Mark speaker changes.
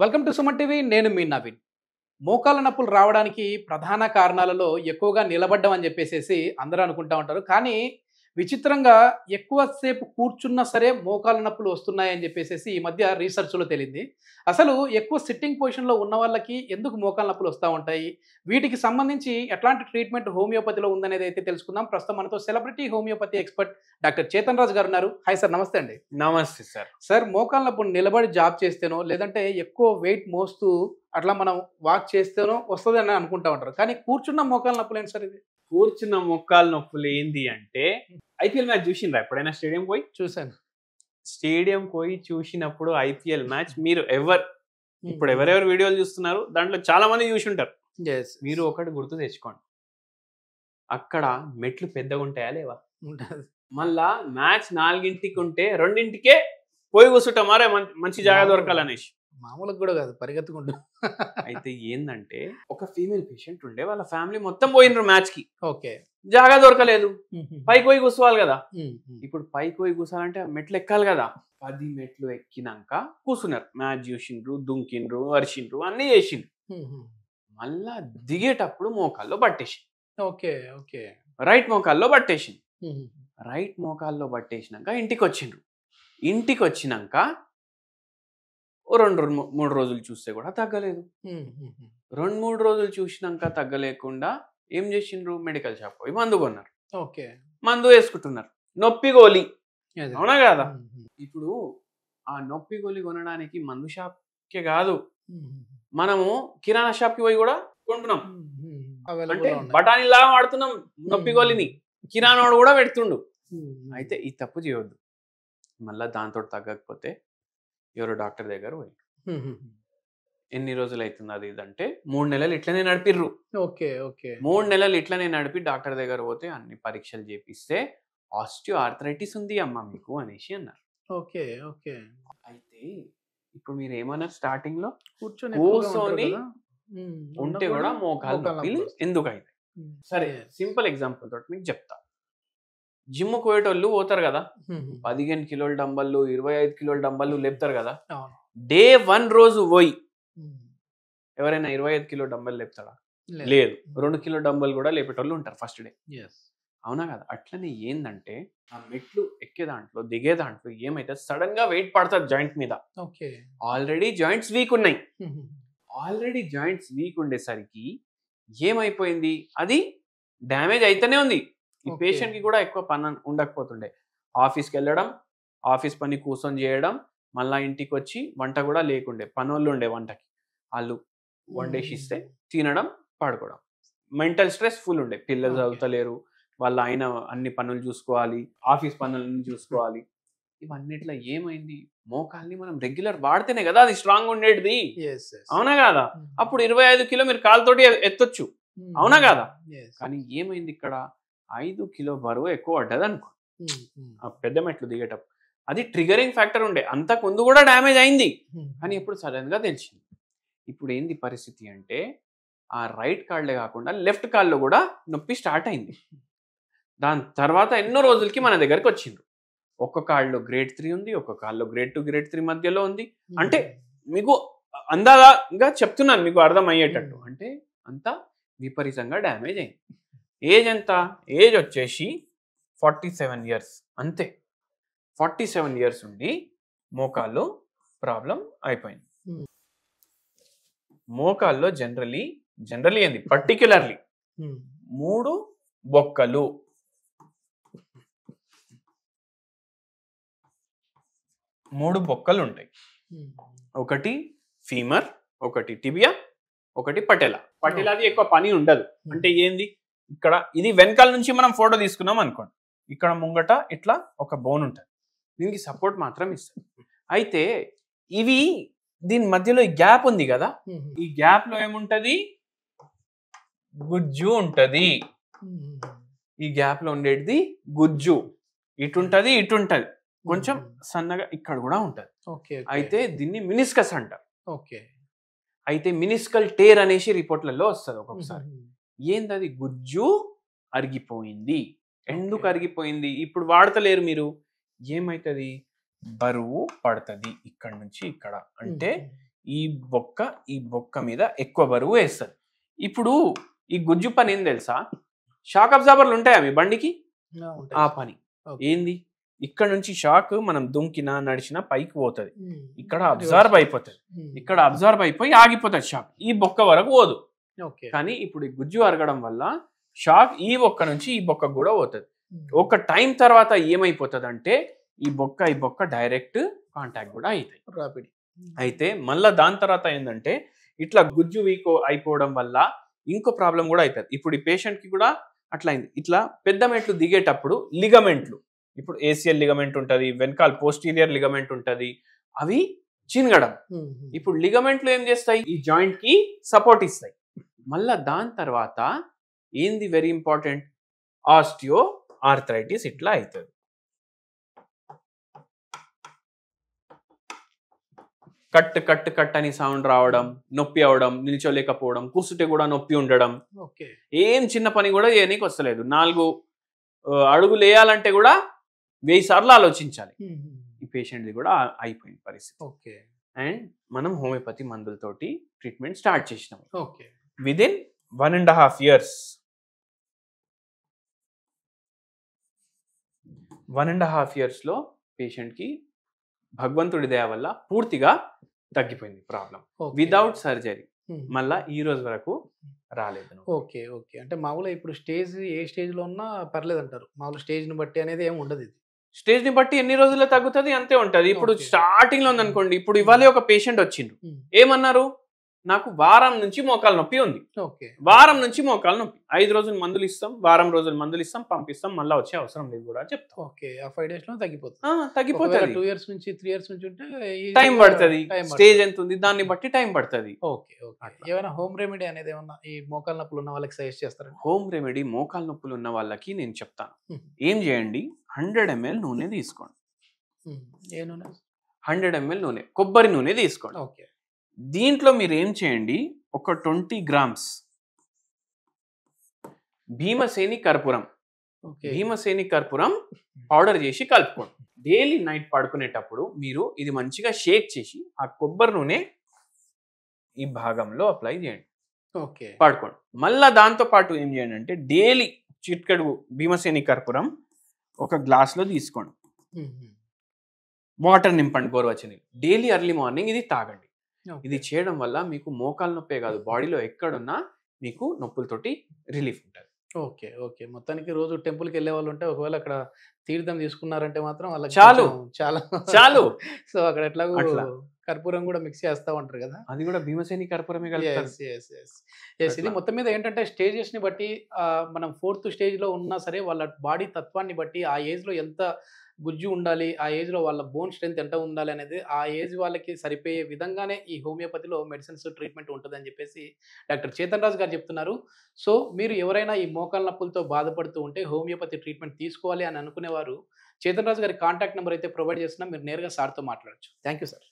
Speaker 1: Welcome to Suman TV. నేను మీ నవీన్. మోకాళ్ళ నొప్పులు రావడానికి ప్రధాన కారణాలలో ఎక్కువగా నిలబడ్డం అని చెప్పేసేసి అందరూ అనుకుంటా ఉంటారు. కానీ విచిత్రంగా ఎక్కువ సేపు కూర్చున్నా సరే మోకాళ్ళ నొప్పులు వస్తున్నాయని చెప్పేసేసి ఈ మధ్య రీసెర్చ్‌లో తేలింది. అసలు ఎక్కువ సిట్టింగ్ పొజిషన్‌లో ఉన్న వాళ్ళకి ఎందుకు మోకాళ్ళ నొప్పులు వస్తా ఉంటాయి? వీటికి సంబంధించి ఎట్లాంటి ట్రీట్మెంట్ హోమియోపతిలో ఉందనేది అయితే తెలుసుకుందాం. ప్రస్తుతం మనతో celebrity homeopathy expert doctor Chetan Raj గారు ఉన్నారు. హాయ్ సార్, నమస్తే అండి.
Speaker 2: నమస్తే సార్.
Speaker 1: సార్, మోకాళ్ళ నొప్పులు నిలబడి జాబ్ చేస్తేనో, లేదంటే ఎక్కువ వెయిట్ మోస్తూ అట్లా మనం వాక్ చేస్తేనో వస్తదని అనుకుంటా ఉంటారు. కానీ కూర్చున్న మోకాళ్ళ నొప్పులేంటి సార్ ఇది?
Speaker 2: కూర్చున్న మొక్కాల నొప్పులు ఏంది అంటే, ఐపీఎల్ మ్యాచ్ చూసిండ్రా ఎప్పుడైనా స్టేడియం పోయి?
Speaker 1: చూసాను.
Speaker 2: స్టేడియం పోయి చూసినప్పుడు ఐపీఎల్ మ్యాచ్ మీరు ఇప్పుడు ఎవరెవరు వీడియోలు చూస్తున్నారు దాంట్లో చాలా మంది చూసి ఉంటారు.
Speaker 1: యెస్.
Speaker 2: మీరు ఒకటి గుర్తు తెచ్చుకోండి, అక్కడ మెట్లు పెద్దగా ఉంటాయా లేవా?
Speaker 1: ఉంటది.
Speaker 2: మళ్ళా మ్యాచ్ 4ంటికి ఉంటే 2ంటికే పోయి కూర్చుంటాం, మరే మంచి జాగా దొరకాలనేసి.
Speaker 1: మామూలుగా కూడా కాదు, పరిగెత్తుకుంటూ.
Speaker 2: అయితే ఏందంటే, ఒక ఫీమేల్ పేషెంట్ ఉండే, వాళ్ళ ఫ్యామిలీ మొత్తం పోయినరు మ్యాచ్ కి.
Speaker 1: ఓకే.
Speaker 2: జాగా దొరకలేదు, పైకి పోయి కూర్చోవాలి కదా.
Speaker 1: హ్మ్.
Speaker 2: ఇప్పుడు పైకి పోయి కూర్చోాలంటే మెట్లు ఎక్కాలి కదా. 10 మెట్లు ఎక్కినాక కూర్చున్నారు, మ్యాచ్ చూసిండ్రు, దుంకిండ్రు, అరిచిండ్రు, అన్ని చేసిండ్రు. మళ్ళా దిగేటప్పుడు మోకాల్లో పట్టేసింది.
Speaker 1: ఓకే. ఓకే.
Speaker 2: రైట్ మోకాల్లో పట్టేసింది. రైట్ మోకాల్లో పట్టేసినాక ఇంటికి వచ్చినాక ఓ 2-3 రోజులు చూస్తే కూడా తగ్గలేదు. 2-3 రోజులు చూసినాక తగ్గలేకుండా ఏం చేసిండ్రు, మెడికల్ షాప్ పోయి మందు కొన్నారు.
Speaker 1: ఓకే.
Speaker 2: మందు వేసుకుంటున్నారు, నొప్పి గోలి.
Speaker 1: అదే.
Speaker 2: అవునా కదా. ఇప్పుడు ఆ నొప్పి గోలి కొనడానికి మందు షాప్కే కాదు, మనము కిరాణా షాప్కి పోయి కూడా కొంటున్నాం. అంటే బఠానీలాగా వాడుతున్నాం నొప్పి గోలిని, కిరాణాడు కూడా పెడుతుండు. అయితే ఈ తప్పు చేయొద్దు. మళ్ళా దాంతో తగ్గకపోతే ఎవరో డాక్టర్ దగ్గర పోయి, ఎన్ని రోజులు అవుతుంది అది ఇదంటే 3 నెలలు ఇట్లనే నడిపిర్రు.
Speaker 1: ఓకే. ఓకే.
Speaker 2: 3 నెలలు ఇట్లనే నడిపి డాక్టర్ దగ్గర పోతే అన్ని పరీక్షలు చేపిస్తే ఆస్టియో ఆర్థరైటిస్ ఉంది అమ్మా మీకు అనేసి అన్నారు.
Speaker 1: ఓకే. ఓకే.
Speaker 2: అయితే ఇప్పుడు మీరు ఏమన్నారు స్టార్టింగ్ లో,
Speaker 1: కూర్చొని
Speaker 2: ఉంటే కూడా మోకాలు నొప్పులు ఎందుకు అవుతాయి? సరే, సింపుల్ ఎగ్జాంపుల్ తోటి మీకు చెప్తా. జిమ్ పోయేటోళ్ళు పోతారు కదా, 15 కిలోల డంబళ్ళు, 25 కిలోల డంబళ్ళు లేపుతారు కదా. డే 1 రోజు పోయి ఎవరైనా 25 కిలో డంబల్ లేపుతాడా? లేదు. 2 కిలో డంబల్ కూడా లేపేటోళ్ళు ఉంటారు ఫస్ట్ డే. అవునా కదా. అట్లనే ఏందంటే, ఆ మెట్లు ఎక్కే దాంట్లో దిగే దాంట్లో ఏమైతే సడన్ గా వెయిట్ పడుతుంది జాయింట్ మీద. ఆల్రెడీ జాయింట్స్ వీక్ ఉన్నాయి. ఉండేసరికి ఏమైపోయింది, అది డ్యామేజ్ అయితేనే ఉంది. ఈ పేషెంట్ కి కూడా ఎక్కువ పని ఉండకపోతుండే, ఆఫీస్కి వెళ్ళడం, ఆఫీస్ పని కూర్చొని చేయడం, మళ్ళా ఇంటికి వచ్చి వంట కూడా లేకుండే, పనోళ్ళు ఉండే వంటకి, వాళ్ళు వండేసి ఇస్తే తినడం, పడుకోవడం. మెంటల్ స్ట్రెస్ ఫుల్ ఉండే, పిల్లలు చదువుతలేరు, వాళ్ళ ఆయన అన్ని పనులు చూసుకోవాలి, ఆఫీస్ పనులను చూసుకోవాలి. ఇవన్నిట్లో ఏమైంది, మోకాల్ని మనం రెగ్యులర్ వాడితేనే కదా అది స్ట్రాంగ్ ఉండేది. అవునా కాదా. అప్పుడు 25 కిలో మీరు కాలుతోటి ఎత్తొచ్చు, అవునా కాదా. కానీ ఏమైంది, ఇక్కడ 5 కిలో బరువు ఎక్కువ పడ్డది అనుకో ఆ పెద్ద మెట్లు దిగేటప్పుడు. అది ట్రిగరింగ్ ఫ్యాక్టర్ ఉండే, అంతకు ముందు కూడా డ్యామేజ్ అయింది, కానీ ఇప్పుడు సడన్ గా తెలిసింది. ఇప్పుడు ఏంది పరిస్థితి అంటే, ఆ రైట్ కాళ్ళే కాకుండా లెఫ్ట్ కాల్లో కూడా నొప్పి స్టార్ట్ అయింది. దాని తర్వాత ఎన్నో రోజులకి మన దగ్గరికి వచ్చిండ్రు. ఒక్క కాళ్ళలో గ్రేడ్ 3 ఉంది, ఒక్క కాళ్ళలో గ్రేడ్ 2 గ్రేడ్ 3 మధ్యలో ఉంది. అంటే మీకు అందాగా చెప్తున్నాను, మీకు అర్థం అయ్యేటట్టు. అంటే అంత విపరీతంగా డ్యామేజ్ అయింది. ఏజ్ ఎంత, ఏజ్ వచ్చేసి 47 ఇయర్స్ అంతే. 47 ఇయర్స్ ఉండి మోకాల్లో ప్రాబ్లం అయిపోయింది. మోకాల్లో జనరలీ ఏంది, పర్టిక్యులర్లీ 3 బొక్కలు, 3 బొక్కలు ఉంటాయి. ఒకటి ఫీమర్, ఒకటి టిబియా, ఒకటి పటెలా. పటెలాది ఎక్కువ పని ఉండదు. అంటే ఏంది, ఇక్కడ ఇది వెనకాల నుంచి మనం ఫోటో తీసుకున్నాం అనుకోండి, ఇక్కడ ముంగట ఇట్లా ఒక బోన్ ఉంటుంది, దీనికి సపోర్ట్ మాత్రం ఇస్తుంది. అయితే ఇవి దీని మధ్యలో ఈ గ్యాప్ ఉంది కదా, ఈ గ్యాప్ లో ఏముంటది, గుజ్జు ఉంటది. ఈ గ్యాప్ లో ఉండేది గుజ్జు, ఇటుంటది, కొంచెం సన్నగా ఇక్కడ కూడా ఉంటది. అయితే దీన్ని మినిస్కస్ అంటారు. అయితే మినిస్కల్ టేర్ అనేసి రిపోర్ట్లలో వస్తుంది ఒక్కొక్కసారి. ఏందది, గుజ్జు అరిగిపోయింది. ఎందుకు అరిగిపోయింది, ఇప్పుడు వాడతలేరు మీరు, ఏమైతుంది, బరువు పడుతుంది ఇక్కడ నుంచి ఇక్కడ. అంటే ఈ బొక్క మీద ఎక్కువ బరువు వేస్తుంది. ఇప్పుడు ఈ గుజ్జు పని ఏం తెలుసా, షాక్ అబ్జార్బర్లు ఉంటాయా మీ బండికి, ఆ పని ఏంది, ఇక్కడ నుంచి షాక్ మనం దుంకినా నడిచినా పైకి పోతుంది, ఇక్కడ అబ్జార్బ్ అయిపోతుంది, ఇక్కడ అబ్జార్బ్ అయిపోయి ఆగిపోతుంది షాక్, ఈ బొక్క వరకు పోదు. కానీ ఇప్పుడు ఈ గుజ్జు అరగడం వల్ల షాక్ ఈ బొక్క నుంచి ఈ బొక్క కూడా పోతుంది. ఒక టైం తర్వాత ఏమైపోతుంది అంటే ఈ బొక్క డైరెక్ట్ కాంటాక్ట్ కూడా అవుతాయి. అయితే మళ్ళీ దాని తర్వాత ఏంటంటే ఇట్లా గుజ్జు వీక్ అయిపోవడం వల్ల ఇంకో ప్రాబ్లం కూడా అవుతుంది. ఇప్పుడు ఈ పేషెంట్ కి కూడా అట్లా అయింది. ఇట్లా పెద్ద మెట్లు దిగేటప్పుడు లిగమెంట్లు, ఇప్పుడు ఏసిఎల్ లిగమెంట్ ఉంటుంది, వెనకాల పోస్టీరియర్ లిగమెంట్ ఉంటుంది, అవి చినగడం. ఇప్పుడు లిగమెంట్లు ఏం చేస్తాయి, ఈ జాయింట్ కి సపోర్ట్ ఇస్తాయి. మళ్ళా దాని తర్వాత ఏంది వెరీ ఇంపార్టెంట్, ఆస్టియో ఆర్థరైటిస్ ఇట్లా అవుతుంది. కట్ కట్ కట్ అని సౌండ్ రావడం, నొప్పి అవడం, నిల్చోలేకపోవడం, కూర్చుంటే కూడా నొప్పి ఉండడం, ఏం చిన్న పని కూడా చేయనీకి వస్తలేదు. 4 అడుగులు వేయాలంటే కూడా 1000 సార్లు ఆలోచించాలి. ఈ పేషెంట్ది కూడా అయిపోయింది పరిస్థితి. అండ్ మనం హోమియోపతి మందులతోటి ట్రీట్మెంట్ స్టార్ట్ చేసినాం. విదిన్ 1.5 years 1.5 years లో పేషెంట్కి భగవంతుడి దయ వల్ల పూర్తిగా తగ్గిపోయింది ప్రాబ్లం, వితౌట్ సర్జరీ. మళ్ళా ఈ రోజు వరకు రాలేదు.
Speaker 1: ఓకే. అంటే మామూలుగా ఇప్పుడు ఏ స్టేజ్ లో ఉన్నా పర్లేదు అంటారు, మామూలు స్టేజ్ ని బట్టి అనేది ఏమి ఉండదు. ఇది
Speaker 2: స్టేజ్ ని బట్టి ఎన్ని రోజుల్లో తగ్గుతుంది అంతే ఉంటది. ఇప్పుడు స్టార్టింగ్ లో ఉందనుకోండి, ఇప్పుడు ఇవాళ ఒక పేషెంట్ వచ్చిండ్రు, ఏమన్నారు, నాకు వారం నుంచి మోకాలు నొప్పి ఉంది, వారం నుంచి మోకాలు నొప్పి, 5 రోజులు మందులు ఇస్తాం, వారం రోజులు మందులు ఇస్తాం, పంపిస్తాం, మళ్ళీ వచ్చే అవసరం లేదు కూడా చెప్తాం.
Speaker 1: ఆ 5 days లో తగ్గిపోతుంది. 2 years నుంచి 3 years నుంచి ఉంటే
Speaker 2: టైం పడుతుంది. స్టేజ్ ఎంత ఉంది దాన్ని బట్టి టైం పడుతుంది.
Speaker 1: ఏమైనా హోమ్ రెమెడీ అనేది ఏమన్నా ఈ మోకాలు నొప్పులు ఉన్న వాళ్ళకి సజెస్ట్ చేస్తారా?
Speaker 2: హోమ్ రెమెడీ మోకాలు నొప్పులు ఉన్న వాళ్ళకి నేను చెప్తాను. ఏం చేయండి, 100 ml నూనె తీసుకోండి.
Speaker 1: ఏ నూనె?
Speaker 2: 100 ml నూనె, కొబ్బరి నూనె తీసుకోండి. దీంట్లో మీరు ఏం చేయండి, ఒక 20 grams భీమసేని కర్పూరం పౌడర్ చేసి కలుపుకోండి. డైలీ నైట్ పడుకునేటప్పుడు మీరు ఇది మంచిగా షేక్ చేసి ఆ కొబ్బరి నూనె ఈ భాగంలో అప్లై చేయండి, పడుకోండి. మళ్ళా దాంతో పాటు ఏం చేయండి అంటే డైలీ చిట్కడు భీమసేని కర్పూరం ఒక గ్లాస్లో తీసుకోండి, వాటర్ నింపండి, గోరువెచ్చని డైలీ ఎర్లీ మార్నింగ్ ఇది తాగండి. ఇది చేయడం వల్ల మీకు మోకాలు నొప్పే కాదు, బాడీలో ఎక్కడున్నా మీకు నొప్పులతోటి రిలీఫ్ ఉంటుంది.
Speaker 1: మొత్తానికి రోజు టెంపుల్కి వెళ్ళే వాళ్ళు ఉంటే ఒకవేళ అక్కడ తీర్థం తీసుకున్నారంటే మాత్రం వాళ్ళకి
Speaker 2: చాలు.
Speaker 1: సో అక్కడ ఎట్లా కర్పూరం కూడా మిక్స్ చేస్తా ఉంటారు కదా,
Speaker 2: అది కూడా భీమసేని కర్పూరమే కలుపుతారు.
Speaker 1: ఇది మొత్తం మీద ఏంటంటే స్టేజెస్ ని బట్టి మనం 4th stage లో ఉన్నా సరే వాళ్ళ బాడీ తత్వాన్ని బట్టి ఆ ఏజ్ లో ఎంత గుజ్జు ఉండాలి, ఆ ఏజ్ లో వాళ్ళ బోన్ స్ట్రెంత్ ఎంత ఉండాలి అనేది ఆ ఏజ్ వాళ్ళకి సరిపోయే విధంగానే ఈ హోమియోపతిలో మెడిసిన్స్ ట్రీట్మెంట్ ఉంటుందని చెప్పేసి డాక్టర్ చేతన్ రాజు గారు చెప్తున్నారు. సో మీరు ఎవరైనా ఈ మోకాళ్ళ నొప్పులతో బాధపడుతూ ఉంటే హోమియోపతి ట్రీట్మెంట్ తీసుకోవాలి అని అనుకునేవారు చేతన్ రాజు గారి కాంటాక్ట్ నెంబర్ అయితే ప్రొవైడ్ చేస్తున్నా, మీరు నేరుగా సార్తో మాట్లాడచ్చు. Thank you sir.